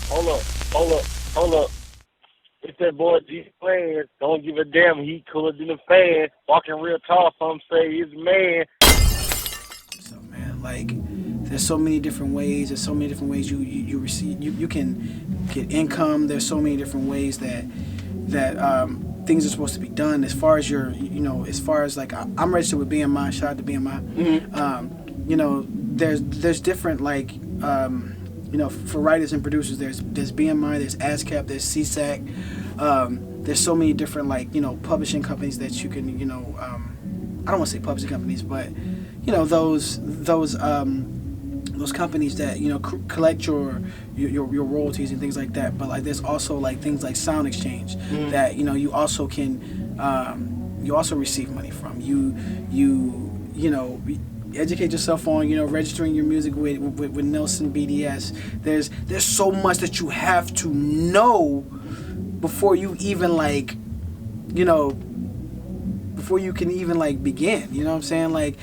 Hold up, hold up, hold up. It's that boy G Plans. Don't give a damn. He cooler than a fan. Walking real tall. Some say he's a man. So man, like there's so many different ways. There's so many different ways you receive. You can get income. There's so many different ways that things are supposed to be done. As far as as far as like I'm registered with BMI. Shout out to BMI. There's different like for writers and producers. There's BMI. There's ASCAP. There's CSAC. There's so many different like publishing companies that you can I don't want to say publishing companies, but those companies that collect your royalties and things like that. But like there's also like things like Sound Exchange that you also can you also receive money from. You educate yourself on registering your music with Nelson BDS. There's so much that you have to know before you even like before you can even like begin. You know what I'm saying? Like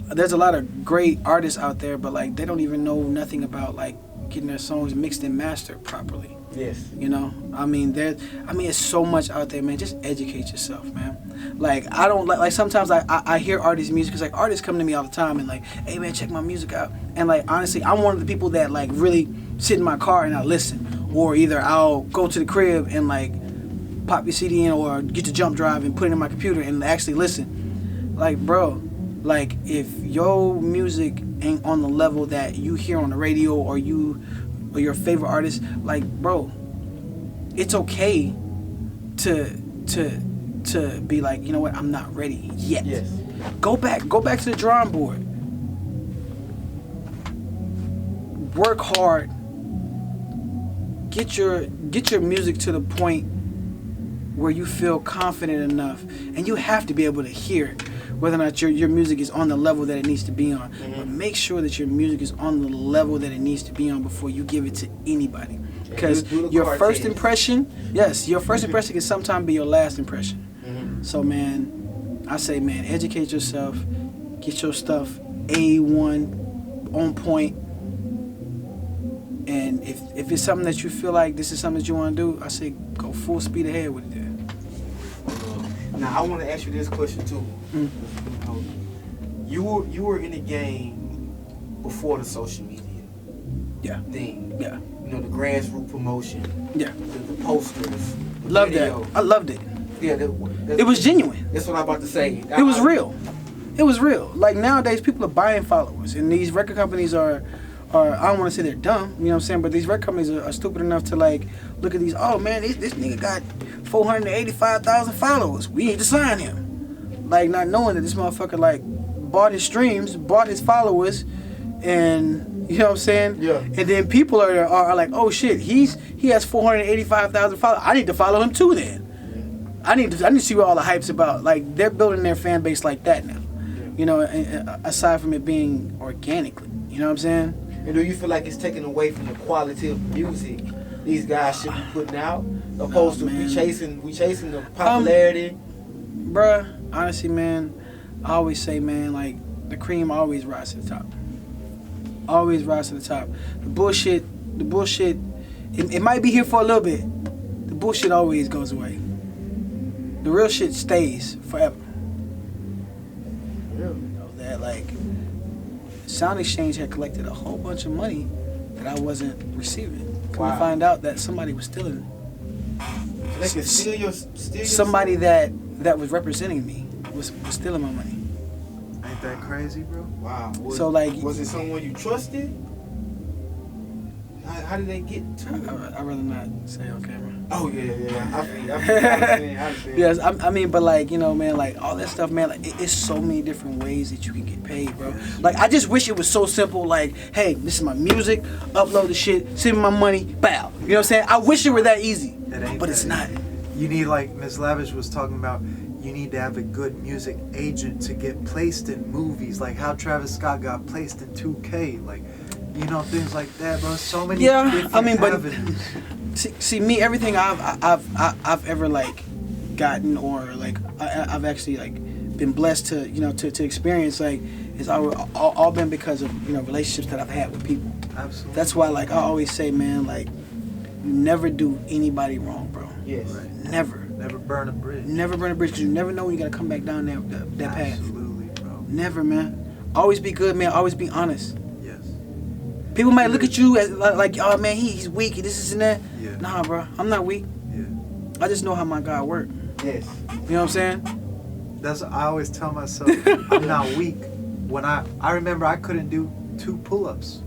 there's a lot of great artists out there, but like they don't even know nothing about like getting their songs mixed and mastered properly. Yes. It's so much out there, man. Just educate yourself, man. Like I don't like sometimes I hear artists' music because like artists come to me all the time and like, hey man, check my music out. And like honestly, I'm one of the people that like really sit in my car and I listen, or either I'll go to the crib and like pop your CD in or get the jump drive and put it in my computer and actually listen. Like bro, like if your music ain't on the level that you hear on the radio or your favorite artist, like bro, it's okay to be like, you know what, I'm not ready yet. Yes. Go back to the drawing board. Work hard. Get your music to the point where you feel confident enough, and you have to be able to hear whether or not your music is on the level that it needs to be on. But make sure that your music is on the level that it needs to be on before you give it to anybody. Because your first impression can sometimes be your last impression. So man, I say man, educate yourself, get your stuff A1 on point. And if it's something that you feel like this is something that you want to do, I say go full speed ahead with it. Now I want to ask you this question too. You were in the game before the social media thing. Yeah. The grassroots promotion. Yeah. The posters. Loved that. I loved it. Yeah. It was genuine. That's what I'm about to say. It was real. It was real. Like nowadays, people are buying followers, and these record companies are I don't want to say they're dumb, you know what I'm saying, but these record companies are stupid enough to like look at these, oh man, this nigga got 485,000 followers. We need to sign him. Like not knowing that this motherfucker like bought his streams, bought his followers, and you know what I'm saying? Yeah. And then people are like, oh shit, he has 485,000 followers. I need to follow him too then. I need to see what all the hype's about. Like they're building their fan base like that now. Aside from it being organically. You know what I'm saying? And do you feel like it's taken away from the quality of music these guys should be putting out, opposed to we chasing the popularity? Bruh, honestly, man, I always say, man, like the cream always rises to the top. Always rise to the top. The bullshit, it might be here for a little bit. The bullshit always goes away. The real shit stays forever. Yeah. That like Sound Exchange had collected a whole bunch of money that I wasn't receiving. Come to find out that somebody was stealing. They can steal your somebody that was representing me was stealing my money. Ain't that crazy, bro? Wow. Was it someone you trusted? How did they get to it? I'd rather not say on camera. Oh yeah. I understand. Yes, I mean, but like, man, like all that stuff, man, like it's so many different ways that you can get paid, bro. Like I just wish it was so simple. Like, hey, this is my music, upload the shit, send me my money, bow. You know what I'm saying? I wish it were that easy, but it's not. You need, like Ms. Lavish was talking about, you need to have a good music agent to get placed in movies, like how Travis Scott got placed in 2K, like, things like that, bro. So many different avenues. See me, everything I've ever like gotten or like I've actually like been blessed to to experience, like it's all been because of relationships that I've had with people. Absolutely. That's why like I always say, man, like You never do anybody wrong, bro. Yes. Right. Never. Never burn a bridge. Never burn a bridge because you never know when you gotta come back down that path. Absolutely, bro. Never, man. Always be good, man. Always be honest. Yes. People might look at you as like, oh man, he's weak. This and that. Yeah. Nah, bro. I'm not weak. Yeah. I just know how my God works. Yes. You know what I'm saying? That's I always tell myself I'm not weak. When I remember I couldn't do 2 pull-ups.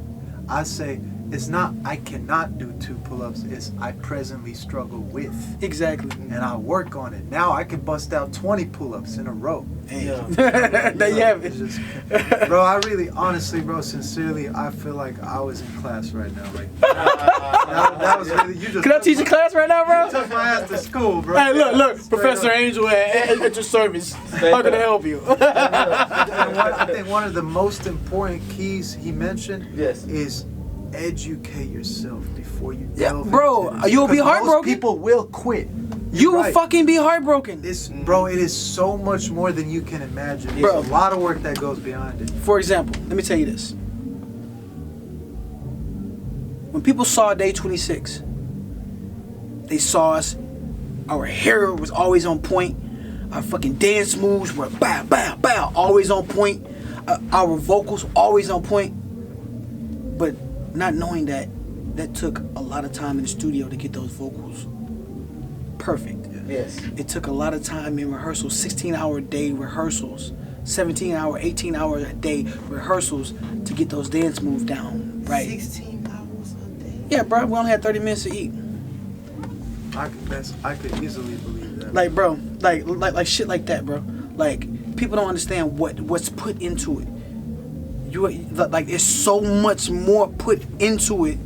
I say it's not I cannot do 2 pull-ups. It's I presently struggle with. Exactly. And I work on it. Now I can bust out 20 pull-ups in a row. Hey. Yeah. There you have it. It's just, bro, I really, honestly, bro, sincerely, I feel like I was in class right now. Like that was really you just. Can I teach a class right now, bro? Took my ass to school, bro. Hey, look, Straight Professor up. Angel at your service. How can I help you? I think one of the most important keys he mentioned Yes. is educate yourself before you Yeah, delve bro, into this. you'll be Because heartbroken. Most people will quit. You will Right. fucking be heartbroken. It's, bro, it is so much more than you can imagine. There's Bro. a lot of work that goes behind it. For example, let me tell you this. When people saw Day 26, they saw us. Our hair was always on point. Our fucking dance moves were bow, bow, bow, always on point. Our vocals always on point. But not knowing that took a lot of time in the studio to get those vocals perfect. Yes. It took a lot of time in rehearsals, 16-hour day rehearsals, 17-hour, 18-hour a day rehearsals to get those dance moves down, right? 16 hours a day. Yeah, bro, we only had 30 minutes to eat. I could easily believe that. Like, bro, like shit like that, bro. Like, people don't understand what's put into it. Like, it's so much more put into it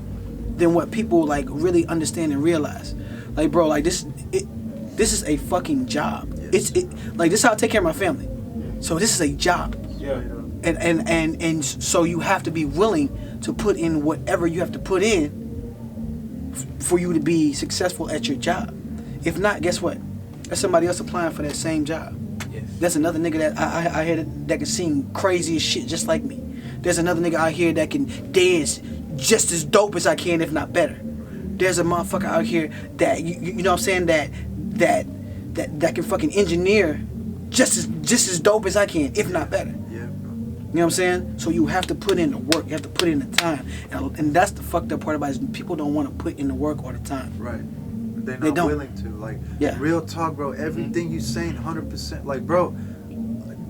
than what people like really understand and realize. Like, bro, like this is a fucking job. Yes. Like, this is how I take care of my family. So this is a job. Yeah. And so you have to be willing to put in whatever you have to put in for you to be successful at your job. If not, guess what? There's somebody else applying for that same job. Yes. There's another nigga that I hear that can sing crazy as shit just like me. There's another nigga out here that can dance just as dope as I can, if not better. There's a motherfucker out here that you know what I'm saying that can fucking engineer just as dope as I can, if not better. Yeah, bro. You know what I'm saying? So you have to put in the work. You have to put in the time. And that's the fucked up part about it, is people don't want to put in the work all the time. Right. They're They not don't. willing to. Like, Yeah. real talk, bro. Everything you saying, 100%. Like, bro,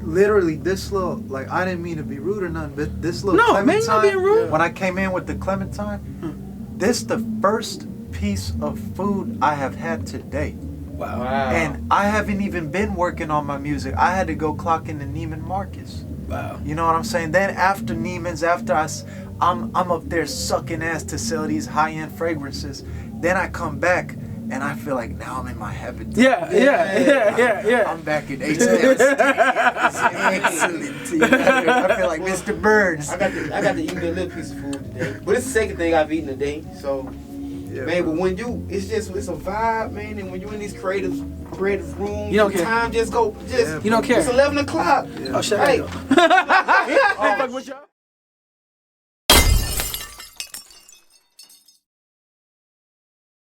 literally, this little, like, I didn't mean to be rude or nothing, but this little No, man, you're not being rude. when I came in with the clementine, this the first piece of food I have had today. Wow. And I haven't even been working on my music. I had to go clock into Neiman Marcus. Wow. You know what I'm saying? Then after Neiman's, I'm up there sucking ass to sell these high-end fragrances. Then I come back and I feel like now I'm in my habitat. Yeah. I'm back in H-Town. Excellent. I feel like Mr. Burns. I got to eat me a little piece of food today. But it's the second thing I've eaten today. So, Yeah, man, bro. but when it's a vibe, man, and when you're in these creative rooms, You don't care. time just go, Yeah, You don't care. It's 11 o'clock. Yeah. Oh, shut Hey. up.